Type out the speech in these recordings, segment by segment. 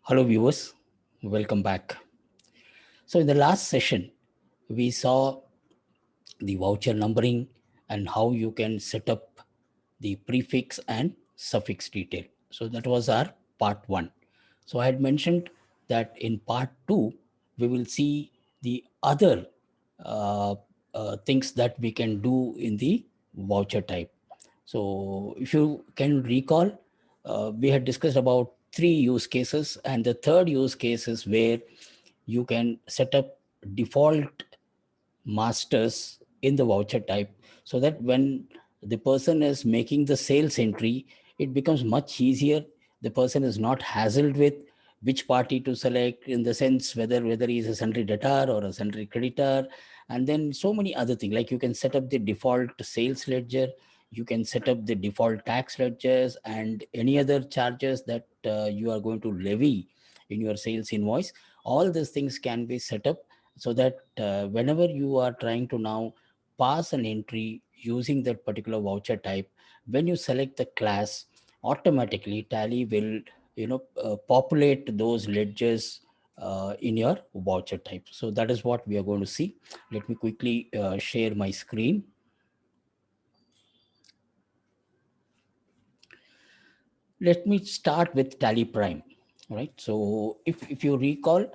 Hello viewers, welcome back. So in the last session, we saw the voucher numbering and how you can set up the prefix and suffix detail. So that was our part one. So I had mentioned that in part two, we will see the other uh, things that we can do in the voucher type. So if you can recall, we had discussed about three use cases, and the third use case is where you can set up default masters in the voucher type so that when the person is making the sales entry, it becomes much easier. The person is not hassled with which party to select, in the sense whether he is a sundry debtor or a sundry creditor, and then so many other things, like you can set up the default sales ledger, you can set up the default tax ledgers and any other charges that you are going to levy in your sales invoice. All these things can be set up so that whenever you are trying to now pass an entry using that particular voucher type, when you select the class, automatically Tally will populate those ledgers in your voucher type. So that is what we are going to see. Let me quickly share my screen. Let me start with Tally Prime. Right. So if you recall,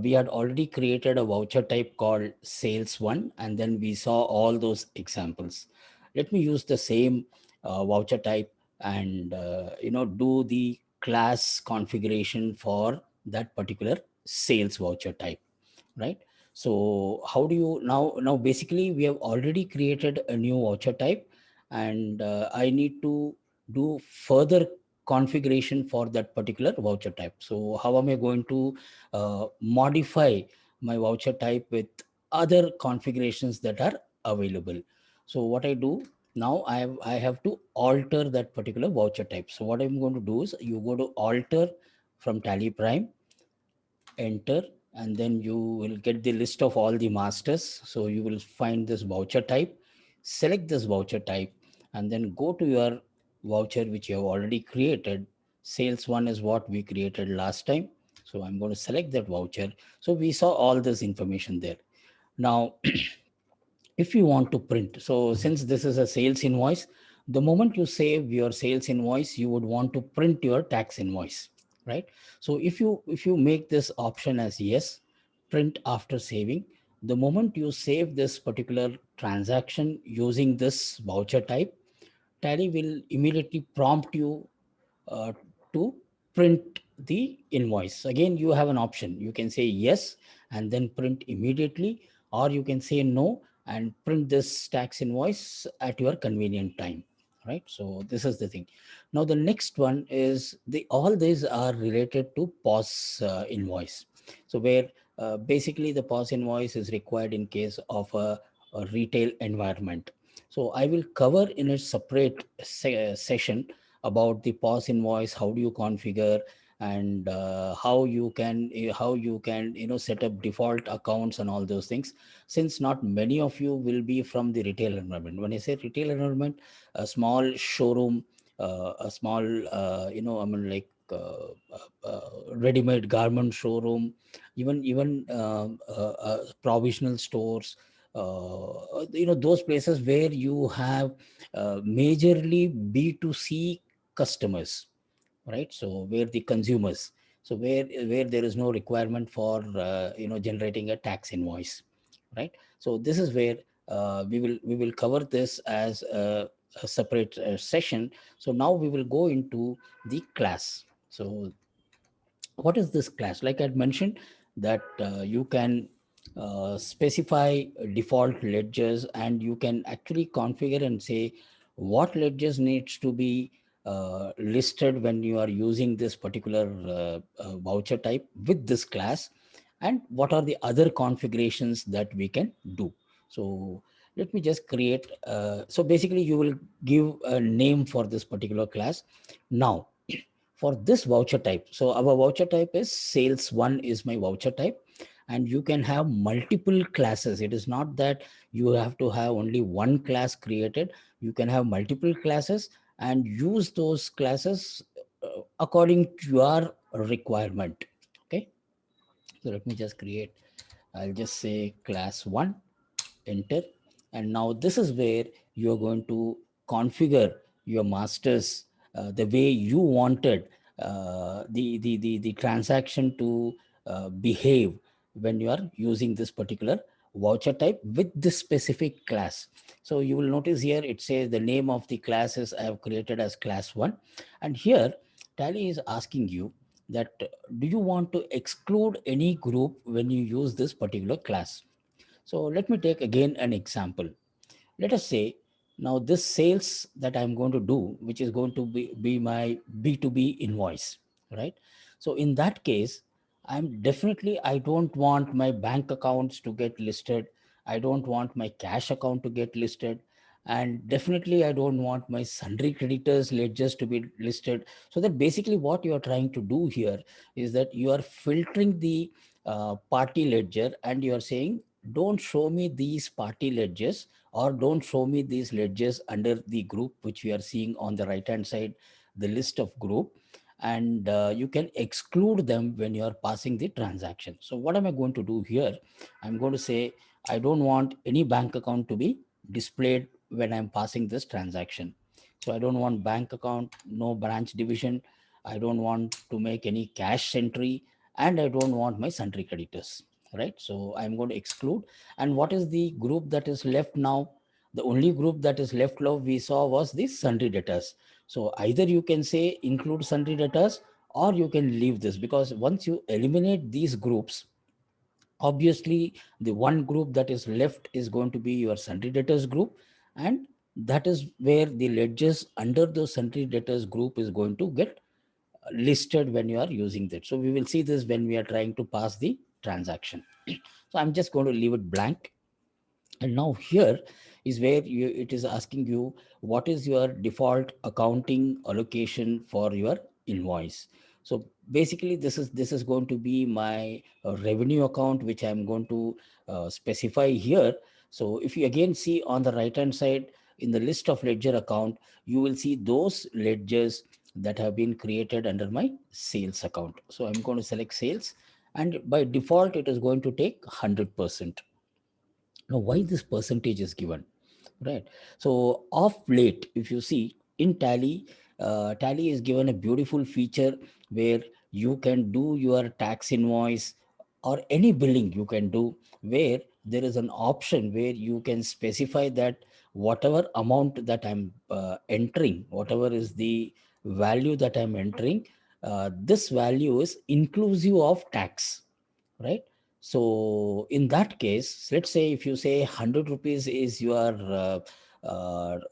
we had already created a voucher type called Sales One, and then we saw all those examples. Let me use the same voucher type and do the class configuration for that particular sales voucher type. Right. So how do you now basically we have already created a new voucher type, and I need to do further configuration for that particular voucher type. So how am I going to modify my voucher type with other configurations that are available? So what I do now, I have to alter that particular voucher type. So what I'm going to do is you go to alter from Tally Prime, enter, and then you will get the list of all the masters. So you will find this voucher type, select this voucher type, and then go to your voucher which you have already created. Sales One is what we created last time, so I'm going to select that voucher. So we saw all this information there. Now if you want to print, so since this is a sales invoice, the moment you save your sales invoice, you would want to print your tax invoice, right? So if you make this option as yes, print after saving, the moment you save this particular transaction using this voucher type, Tally will immediately prompt you uh, to print the invoice. Again, you have an option. You can say yes and then print immediately, or you can say no and print this tax invoice at your convenient time. Right. So this is the thing. Now the next one is the all these are related to POS invoice. So where basically the POS invoice is required in case of a retail environment. So I will cover in a separate session about the POS invoice, how do you configure, and how you can set up default accounts and all those things. Since not many of you will be from the retail environment. When I say retail environment, a small showroom, a small like ready-made garment showroom, even provisional stores, those places where you have majorly B2C customers, right? So where the consumers, so where there is no requirement for generating a tax invoice, right? So this is where we will cover this as a separate session. So now we will go into the class. So what is this class? Like I mentioned, that you can specify default ledgers, and you can actually configure and say what ledgers needs to be listed when you are using this particular voucher type with this class, and what are the other configurations that we can do. So let me just create so basically you will give a name for this particular class. Now for this voucher type, so our voucher type is Sales One is my voucher type, and you can have multiple classes. It is not that you have to have only one class created. You can have multiple classes and use those classes according to your requirement. Okay, so let me just create, I'll just say class 1, enter. And now this is where you're going to configure your masters the way you wanted the transaction to behave when you are using this particular voucher type with this specific class. So you will notice here it says the name of the classes I have created as class 1. And here Tally is asking you that do you want to exclude any group when you use this particular class. So let me take again an example. Let us say now this sales that I'm going to do, which is going to be my B2B invoice, right? So in that case, I don't want my bank accounts to get listed. I don't want my cash account to get listed. And definitely I don't want my sundry creditors ledgers to be listed. So that basically what you are trying to do here is that you are filtering the party ledger and you are saying, don't show me these party ledgers, or don't show me these ledgers under the group which we are seeing on the right hand side, the list of group. And you can exclude them when you are passing the transaction. So what am I going to do here? I'm going to say I don't want any bank account to be displayed when I'm passing this transaction. So I don't want bank account, no branch division, I don't want to make any cash entry, and I don't want my sundry creditors, right? So I'm going to exclude. And what is the group that is left now? The only group that is left now we saw was the sundry debtors. So either you can say include sundry debtors, or you can leave this, because once you eliminate these groups, obviously the one group that is left is going to be your sundry debtors group, and that is where the ledgers under the sundry debtors group is going to get listed when you are using that. So we will see this when we are trying to pass the transaction. So I'm just going to leave it blank. And now here is where it is asking you what is your default accounting allocation for your invoice. So basically this is going to be my revenue account which I'm going to specify here. So if you again see on the right hand side in the list of ledger account, you will see those ledgers that have been created under my sales account. So I'm going to select sales, and by default it is going to take 100%. Now why this percentage is given, right? So of late if you see in Tally, Tally is given a beautiful feature where you can do your tax invoice or any billing you can do, where there is an option where you can specify that whatever amount that I'm entering, whatever is the value that I'm entering, this value is inclusive of tax, right? So in that case, let's say if you say 100 rupees is your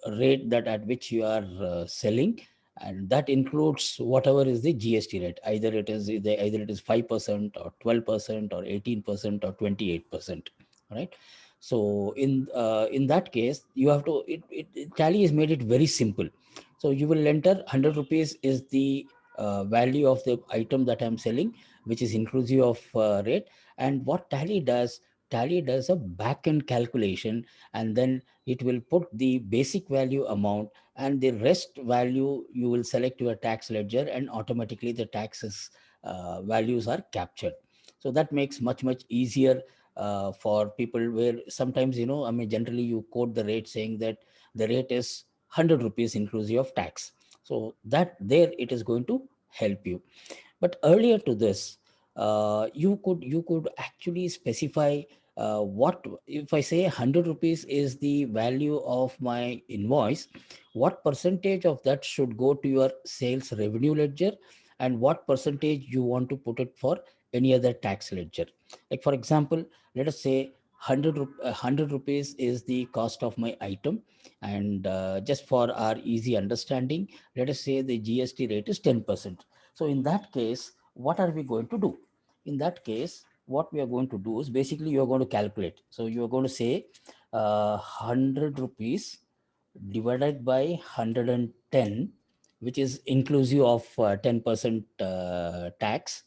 rate that at which you are selling, and that includes whatever is the GST rate, either it is 5% or 12% or 18% or 28%, right? So in that case you have to Tally has made it very simple. So you will enter 100 rupees is the value of the item that I'm selling, which is inclusive of rate. And what Tally does a back end calculation, and then it will put the basic value amount, and the rest value you will select your tax ledger, and automatically the taxes values are captured. So that makes much easier for people, where sometimes, I mean, generally you quote the rate saying that the rate is 100 rupees inclusive of tax. So that there it is going to help you. But earlier to this, you could actually specify what if I say 100 rupees is the value of my invoice, what percentage of that should go to your sales revenue ledger, and what percentage you want to put it for any other tax ledger. Like for example, let us say 100 rupees is the cost of my item, and just for our easy understanding, let us say the GST rate is 10%. So in that case, what are we going to do? In that case, what we are going to do is basically you are going to calculate. So you are going to say 100 rupees divided by 110, which is inclusive of 10% tax,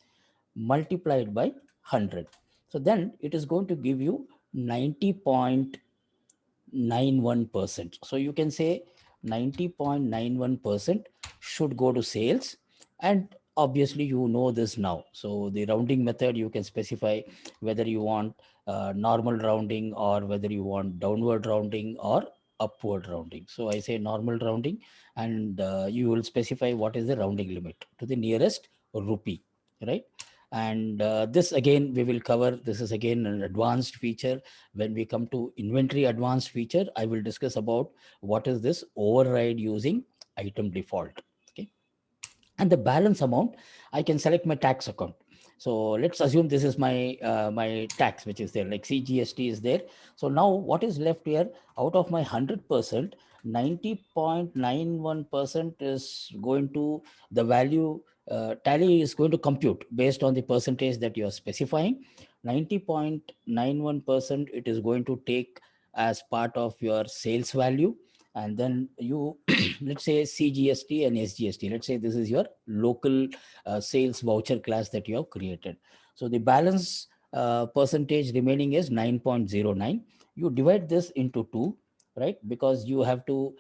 multiplied by 100. So then it is going to give you 90.91%. So you can say 90.91% should go to sales, and obviously you know this now. So the rounding method, you can specify whether you want normal rounding, or whether you want downward rounding or upward rounding. So I say normal rounding, and you will specify what is the rounding limit to the nearest rupee, right? And this again we will cover. This is again an advanced feature. When we come to inventory advanced feature, I will discuss about what is this override using item default. Okay. And the balance amount, I can select my tax account. So let's assume this is my tax which is there, like CGST is there. So now what is left here? Out of my 100%, 90.91% is going to the value. Tally is going to compute based on the percentage that you are specifying. 90.91% it is going to take as part of your sales value. And then you let's say CGST and SGST. Let's say this is your local sales voucher class that you have created. So the balance percentage remaining is 9.09. You divide this into two, right? Because you have to,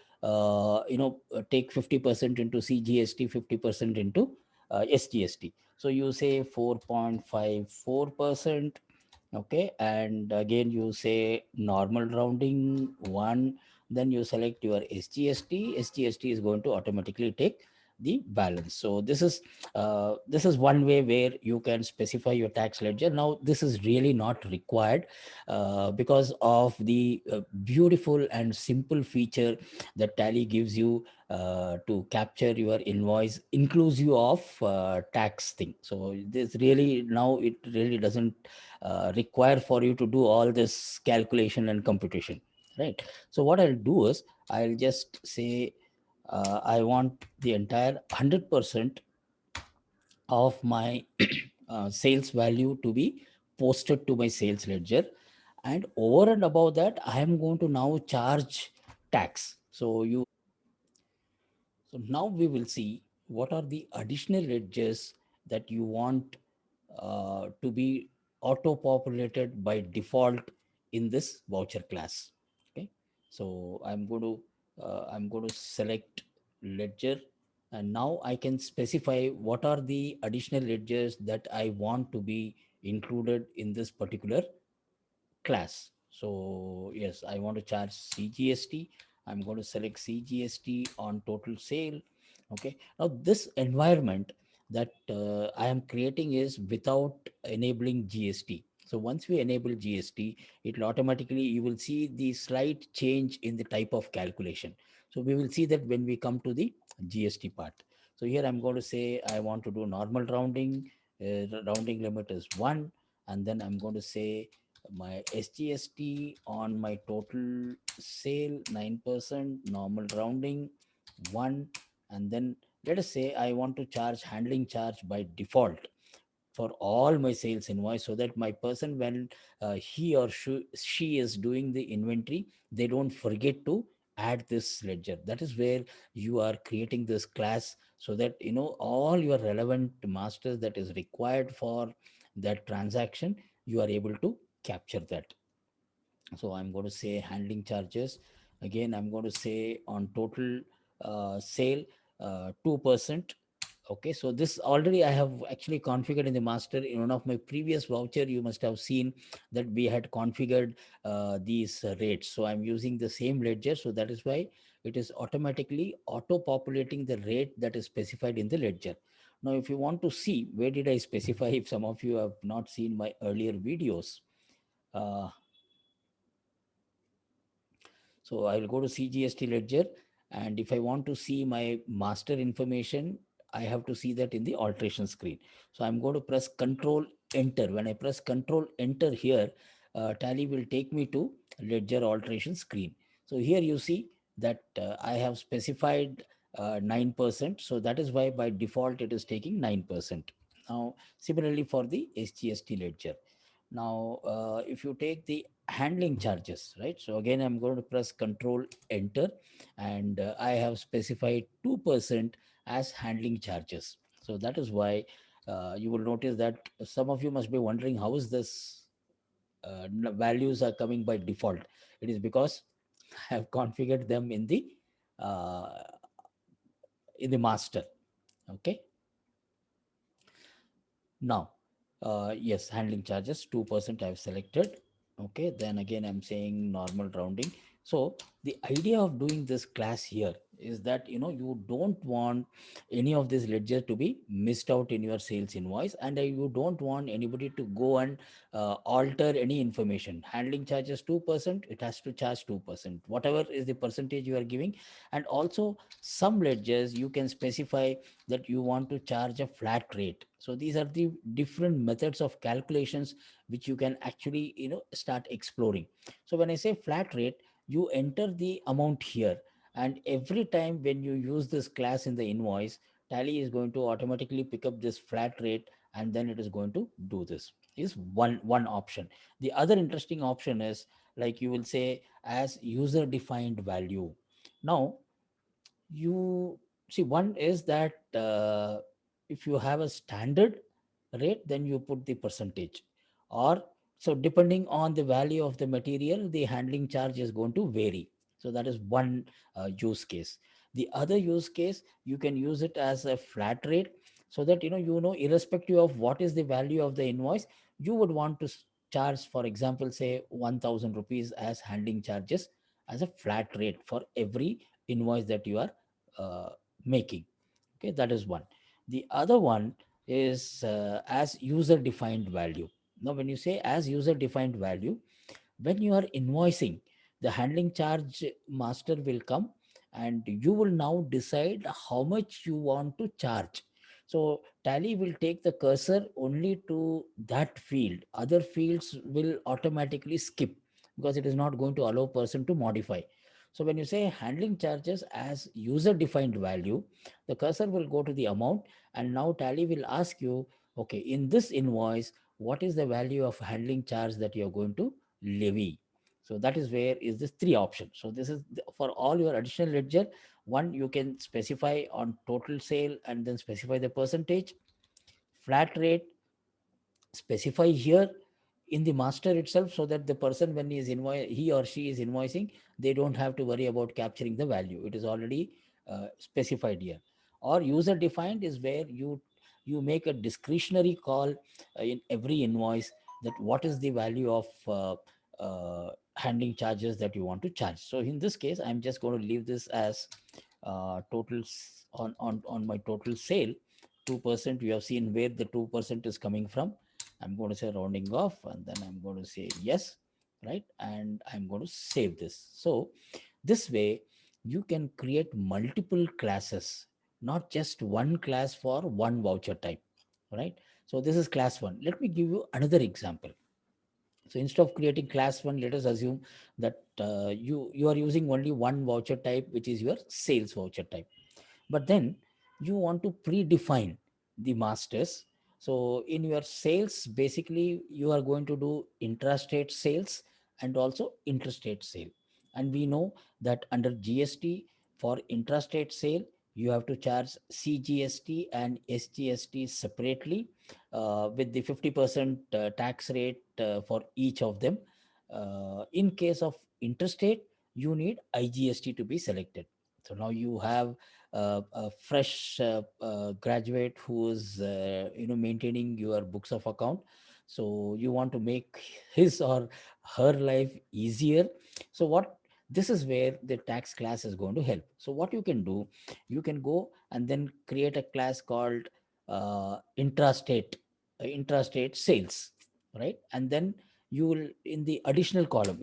take 50% into CGST, 50% into SGST. So you say 4.54%. Okay, and again you say normal rounding one, then you select your SGST is going to automatically take the balance. So this is one way where you can specify your tax ledger. Now this is really not required because of the beautiful and simple feature that Tally gives you to capture your invoice inclusive of tax thing. So this really, now it really doesn't require for you to do all this calculation and computation, right? So what I'll do is I'll just say I want the entire 100% of my sales value to be posted to my sales ledger, and over and above that I am going to now charge tax. So now we will see what are the additional edges that you want to be auto-populated by default in this voucher class. Okay, so I'm going to select ledger, and now I can specify what are the additional ledgers that I want to be included in this particular class. So yes, I want to charge CGST. I'm going to select CGST on total sale. Okay. Now this environment that I am creating is without enabling GST. So once we enable GST, it will automatically, you will see the slight change in the type of calculation. So we will see that when we come to the GST part. So here I'm going to say I want to do normal rounding. Rounding limit is 1, and then I'm going to say my SGST on my total sale 9%, normal rounding 1, and then let us say I want to charge handling charge by default for all my sales invoice, so that my person, when he or she is doing the inventory, they don't forget to add this ledger. That is where you are creating this class, so that all your relevant masters that is required for that transaction, you are able to capture that. So I'm going to say handling charges. Again, I'm going to say on total sale 2%. Okay, so this already I have actually configured in the master. In one of my previous voucher, you must have seen that we had configured these rates. So I'm using the same ledger. So that is why it is automatically auto populating the rate that is specified in the ledger. Now, if you want to see where did I specify, if some of you have not seen my earlier videos, uh, so I will go to CGST ledger, and if I want to see my master information, I have to see that in the alteration screen. So I'm going to press Control Enter. When I press Control Enter here, Tally will take me to ledger alteration screen. So here you see that I have specified 9%. So that is why by default it is taking 9%. Now, similarly for the SGST ledger. Now, if you take the handling charges, right? So again, I'm going to press Control Enter, and I have specified 2% as handling charges. So that is why you will notice that some of you must be wondering how is this values are coming by default. It is because I have configured them uh, in the master. Okay. Now, yes, handling charges 2% I've selected. Okay, then again I'm saying normal rounding. So the idea of doing this class here is that you don't want any of this ledger to be missed out in your sales invoice, and you don't want anybody to go and alter any information. Handling charges 2%, it has to charge 2%, whatever is the percentage you are giving. And also some ledgers you can specify that you want to charge a flat rate. So these are the different methods of calculations which you can actually start exploring. So when I say flat rate, you enter the amount here, and every time when you use this class in the invoice, Tally is going to automatically pick up this flat rate, and then it is going to do this. Is one option. The other interesting option is, like, you will say as user defined value. Now, you see, one is that if you have a standard rate, then you put the percentage. Or, so depending on the value of the material, the handling charge is going to vary. So that is one use case. The other use case, you can use it as a flat rate, so that irrespective of what is the value of the invoice, you would want to charge, for example, say 1000 rupees as handling charges, as a flat rate for every invoice that you are uh, making. Okay, that is one. The other one is as user defined value. Now when you say as user defined value, when you are invoicing, the handling charge master will come, and you will now decide how much you want to charge. So Tally will take the cursor only to that field. Other fields will automatically skip, because it is not going to allow person to modify. So when you say handling charges as user defined value, the cursor will go to the amount, and now Tally will ask you, okay, in this invoice, what is the value of handling charge that you're going to levy? So that is where is this three options. So this is for all your additional ledger. One, you can specify on total sale and then specify the percentage. Flat rate, specify here in the master itself, so that the person, when he or she is invoicing, they don't have to worry about capturing the value. It is already specified here. Or user defined is where you make a discretionary call in every invoice, that what is the value of handling charges that you want to charge. So in this case, I'm just going to leave this as totals on my total sale 2%. We have seen where the 2% is coming from. I'm going to say rounding off, and then I'm going to say yes, right? And I'm going to save this. So this way you can create multiple classes, not just one class for one voucher type, right? So this is class one. Let me give you another example. So instead of creating class one, let us assume that you are using only one voucher type, which is your sales voucher type. But then you want to predefine the masters. So in your sales, basically you are going to do intrastate sales and also interstate sale. And we know that under GST, for intrastate sale, you have to charge CGST and SGST separately, with the 50% tax rate for each of them. In case of interstate, you need IGST to be selected. So now you have a fresh graduate who is maintaining your books of account. So you want to make his or her life easier. So what, this is where the tax class is going to help. So what you can do, you can go and then create a class called intrastate sales, right? And then you will, in the additional column,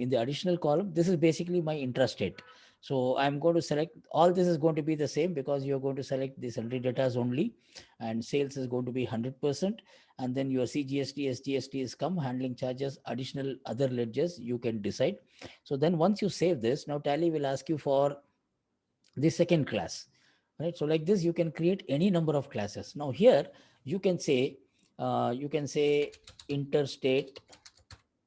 this is basically my intrastate. So I'm going to select, all this is going to be the same, because you're going to select the salary data only, and sales is going to be 100%. And then your CGST, SGST is come, handling charges, additional other ledgers you can decide. So then once you save this, now Tally will ask you for the second class, right? So like this, you can create any number of classes. Now here you can say, interstate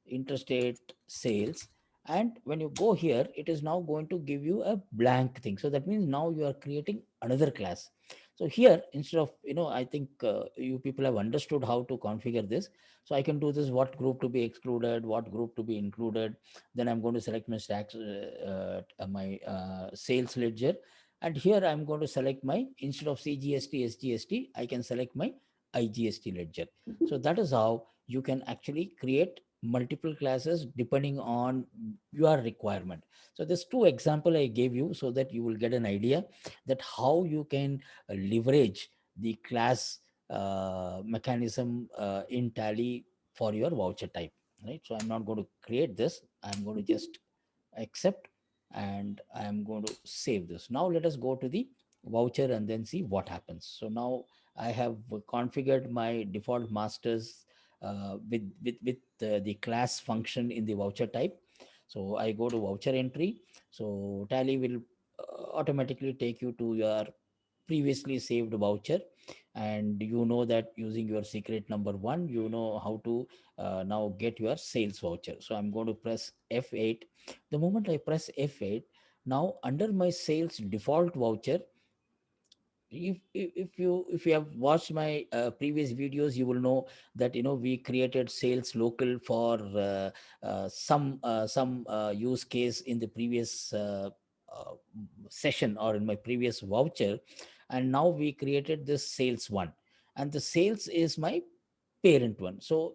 interstate sales. And when you go here, it is now going to give you a blank thing. So that means now you are creating another class. So here, instead of, I think you people have understood how to configure this. So I can do this, what group to be excluded, what group to be included. Then I'm going to select my stacks, my sales ledger. And here I'm going to select my, instead of CGST, SGST, I can select my IGST ledger. So that is how you can actually create multiple classes depending on your requirement. So there's two example I gave you so that you will get an idea that how you can leverage the class mechanism in Tally for your voucher type, right? So I'm not going to create this. I'm going to just accept, and I'm going to save this. Now let us go to the voucher and then see what happens. So now I have configured my default masters with the class function in the voucher type. So I go to voucher entry. So Tally will automatically take you to your previously saved voucher, and you know that using your secret number one, you know how to now get your sales voucher. So I'm going to press F8. The moment I press F8, now under my sales default voucher, if you have watched my previous videos, you will know that we created sales local for some use case in the previous uh, session or in my previous voucher, and now we created this sales one, and the sales is my parent one. So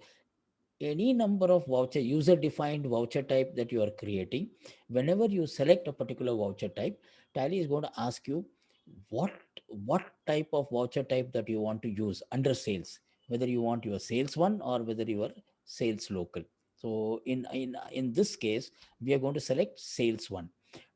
any number of voucher user defined voucher type that you are creating, whenever you select a particular voucher type, Tally is going to ask you what what type of voucher type that you want to use under sales, whether you want your sales one or whether your sales local. So in this case, we are going to select sales one.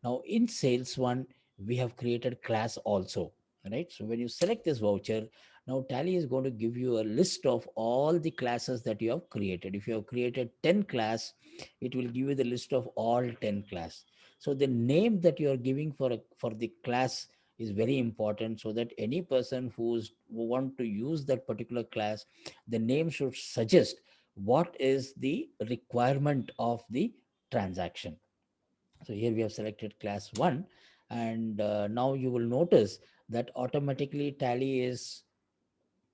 Now in sales one, we have created class also, right? So when you select this voucher, now Tally is going to give you a list of all the classes that you have created. If you have created 10 class, it will give you the list of all 10 class. So the name that you are giving for the class is very important, so that any person who want to use that particular class, the name should suggest what is the requirement of the transaction. So here we have selected class 1, and now you will notice that automatically Tally is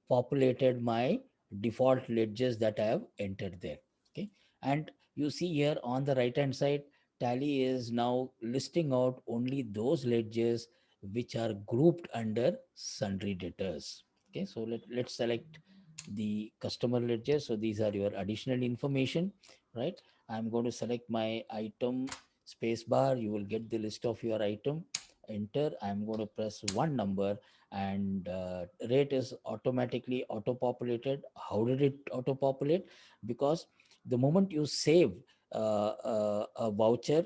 populated my default ledgers that I have entered there. Okay. And you see here on the right hand side, Tally is now listing out only those ledgers which are grouped under sundry debtors. Okay. So let's select the customer ledger. So these are your additional information, right? I'm going to select my item spacebar. You will get the list of your item. Enter. I'm going to press one number, and rate is automatically auto populated. How did it auto populate? Because the moment you save a voucher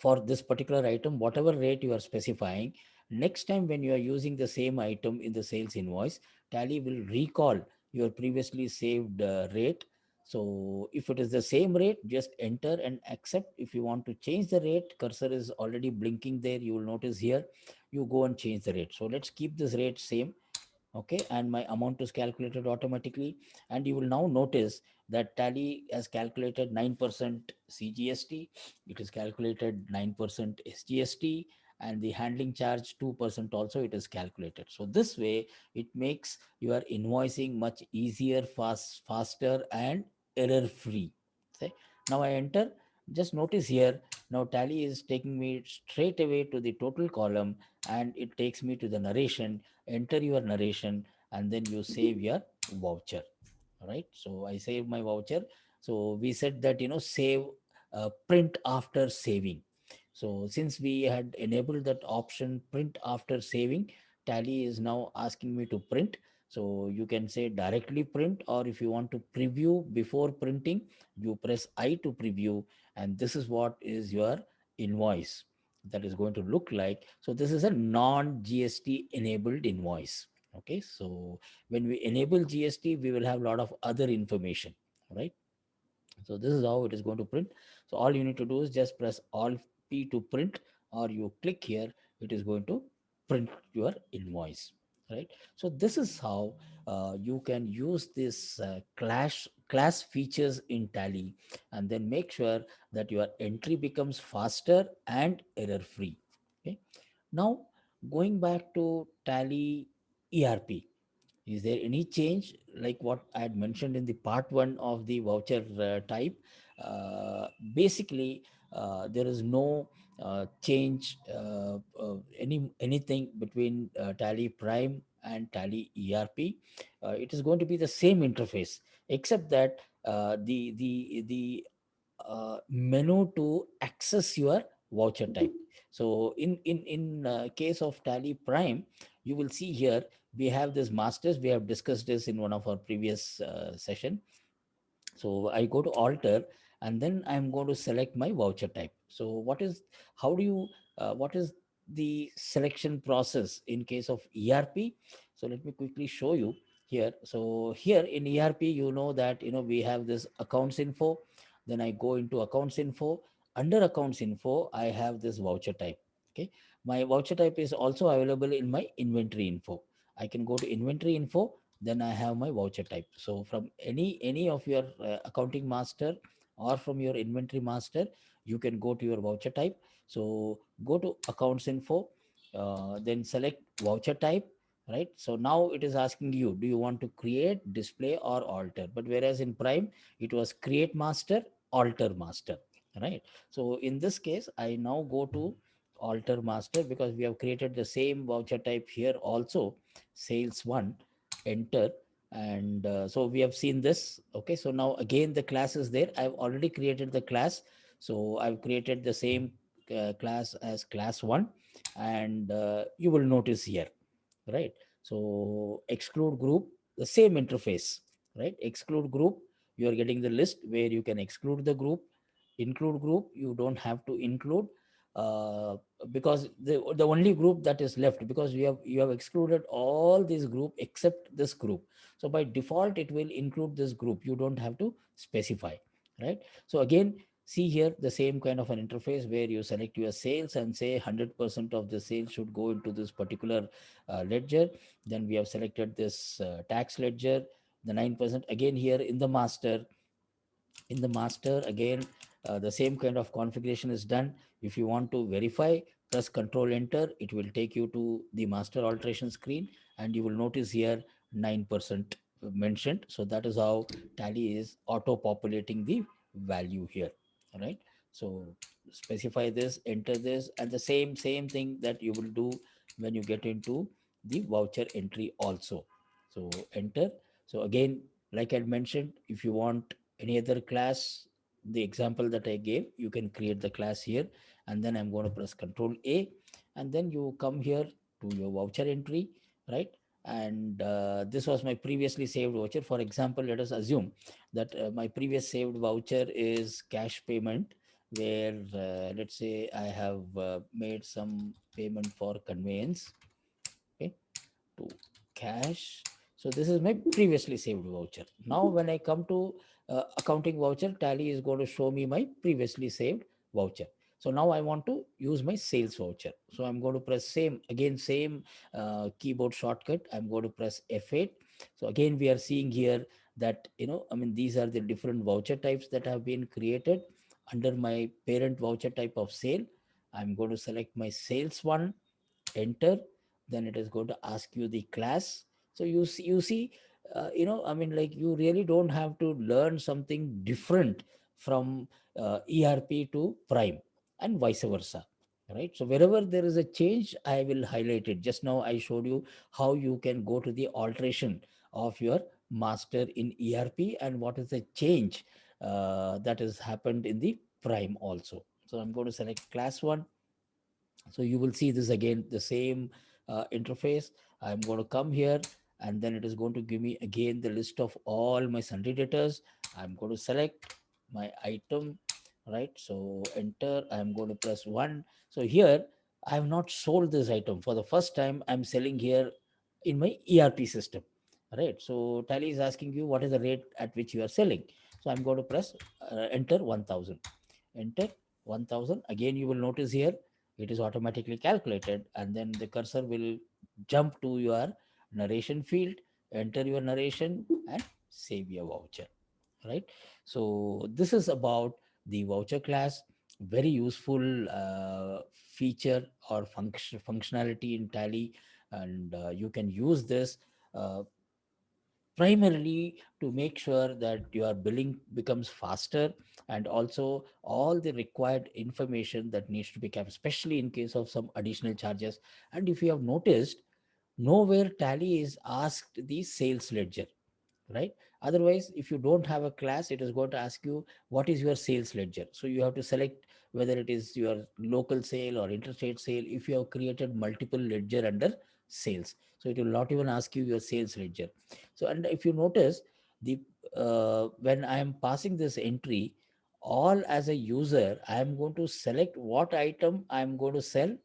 for this particular item, whatever rate you are specifying, next time when you are using the same item in the sales invoice, Tally will recall your previously saved rate. So if it is the same rate, just enter and accept. If you want to change the rate, cursor is already blinking there, you will notice here. You go and change the rate. So let's keep this rate same. Okay, and my amount is calculated automatically, and you will now notice that Tally has calculated 9% CGST, it is calculated 9% SGST, and the handling charge 2% also it is calculated. So this way it makes your invoicing much easier, faster and error free. Okay, now I enter. Just notice here, now Tally is taking me straight away to the total column, and it takes me to the narration. Enter your narration, and then you save your voucher. All right, so I save my voucher. So we said that save, print after saving. So since we had enabled that option print after saving, Tally is now asking me to print. So you can say directly print, or if you want to preview before printing, you press I to preview, and this is what is your invoice that is going to look like. So this is a non GST enabled invoice. Okay, so when we enable GST, we will have a lot of other information, right? So this is how it is going to print. So all you need to do is just press Alt P to print, or you click here, it is going to print your invoice, right? So this is how you can use this class features in Tally, and then make sure that your entry becomes faster and error free. Okay. Now going back to Tally ERP, is there any change like what I had mentioned in the part one of the voucher type? Basically, there is no change, anything between Tally Prime and Tally ERP, it is going to be the same interface, except that the menu to access your voucher type. So in case of Tally Prime, you will see here we have this masters. We have discussed this in one of our previous session. So I go to alter, and then I'm going to select my voucher type. So how do you what is the selection process in case of ERP? So let me quickly show you here. So here in ERP, you know that we have this accounts info. Then I go into accounts info. Under accounts info, I have this voucher type. Okay, my voucher type is also available in my inventory info. I can go to inventory info, then I have my voucher type. So from any of your accounting master or from your inventory master, you can go to your voucher type. So go to accounts info, then select voucher type, right? So now it is asking you, do you want to create, display, or alter? But whereas in Prime, it was create master, alter master, right? So in this case, I now go to alter master, because we have created the same voucher type here also, sales one, enter. And so we have seen this. Okay, so now again the class is there. I've already created the class. So I've created the same class as class one. And you will notice here, right? So exclude group, the same interface, right? Exclude group, you are getting the list where you can exclude the group. Include group, you don't have to include, uh, because the only group that is left, because you have excluded all this group except this group. So by default it will include this group, you don't have to specify, right? So again, see here the same kind of an interface where you select your sales and say 100% of the sales should go into this particular ledger. Then we have selected this tax ledger, the 9%. Again here in the master again, the same kind of configuration is done. If you want to verify, press control enter, it will take you to the master alteration screen, and you will notice here 9% mentioned. So that is how Tally is auto populating the value here, right? So specify this, enter this, and the same thing that you will do when you get into the voucher entry also. So enter. So again, like I mentioned, if you want any other class, the example that I gave, you can create the class here. And then I'm going to press Control A, and then you come here to your voucher entry, right? And this was my previously saved voucher. For example, let us assume that my previous saved voucher is cash payment, where let's say I have made some payment for conveyance, okay, to cash. So this is my previously saved voucher. Now when I come to accounting voucher, Tally is going to show me my previously saved voucher. So now I want to use my sales voucher. So I'm going to press same keyboard shortcut. I'm going to press F8. So again, we are seeing here that, I mean, these are the different voucher types that have been created under my parent voucher type of sale. I'm going to select my sales one, enter. Then it is going to ask you the class. So you see, I mean, like, you really don't have to learn something different from ERP to Prime, and vice versa, right? So wherever there is a change, I will highlight it. Just now I showed you how you can go to the alteration of your master in ERP, and what is the change that has happened in the Prime also. So I'm going to select class one. So you will see this again, the same interface. I'm going to come here, and then it is going to give me again the list of all my sundry debtors. I'm going to select my item, right? So enter, I'm going to press one. So here I have not sold this item. For the first time, I'm selling here in my ERP system, right? So Tally is asking you what is the rate at which you are selling. So I'm going to press enter 1000. Enter 1000. Again, you will notice here it is automatically calculated, and then the cursor will jump to your narration field, enter your narration, and save your voucher, right? So this is about the voucher class. Very useful feature or functionality in Tally. And you can use this uh, primarily to make sure that your billing becomes faster, and also all the required information that needs to be kept, especially in case of some additional charges. And if you have noticed, nowhere Tally is asked the sales ledger, right? Otherwise, if you don't have a class, it is going to ask you what is your sales ledger. So you have to select whether it is your local sale or interstate sale. If you have created multiple ledger under sales, so it will not even ask you your sales ledger. So, and if you notice, the when I am passing this entry, all as a user, I am going to select what item I am going to sell,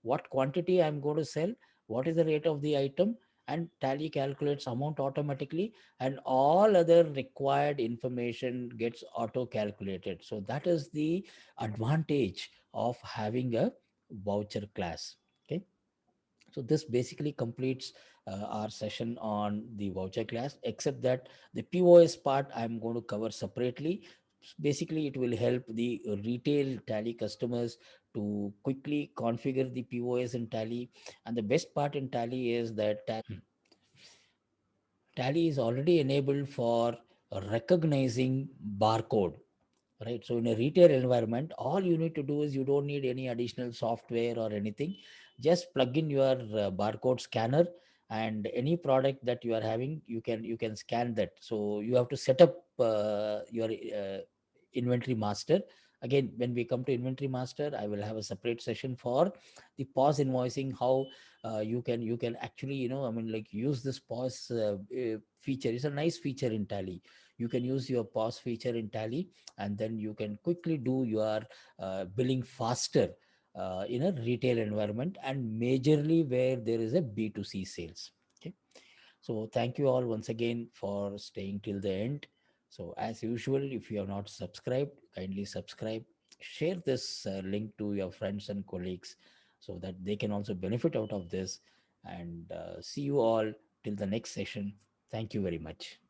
what quantity I'm going to sell, what is the rate of the item, and Tally calculates amount automatically, and all other required information gets auto calculated. So that is the advantage of having a voucher class. Okay. So this basically completes our session on the voucher class, except that the POS part I'm going to cover separately. Basically, it will help the retail Tally customers to quickly configure the POS in Tally. And the best part in Tally is that Tally is already enabled for recognizing barcode, right? So in a retail environment, all you need to do is you don't need any additional software or anything. Just plug in your barcode scanner, and any product that you are having, you can scan that. So you have to set up your inventory master. Again, when we come to inventory master, I will have a separate session for the pos invoicing, how you can actually, I mean, like, use this pos feature. It's a nice feature in Tally. You can use your pos feature in Tally, and then you can quickly do your billing faster in a retail environment, and majorly where there is a B2C sales. Okay. So thank you all once again for staying till the end. So as usual, if you have not subscribed, kindly subscribe. Share this link to your friends and colleagues so that they can also benefit out of this. And see you all till the next session. Thank you very much.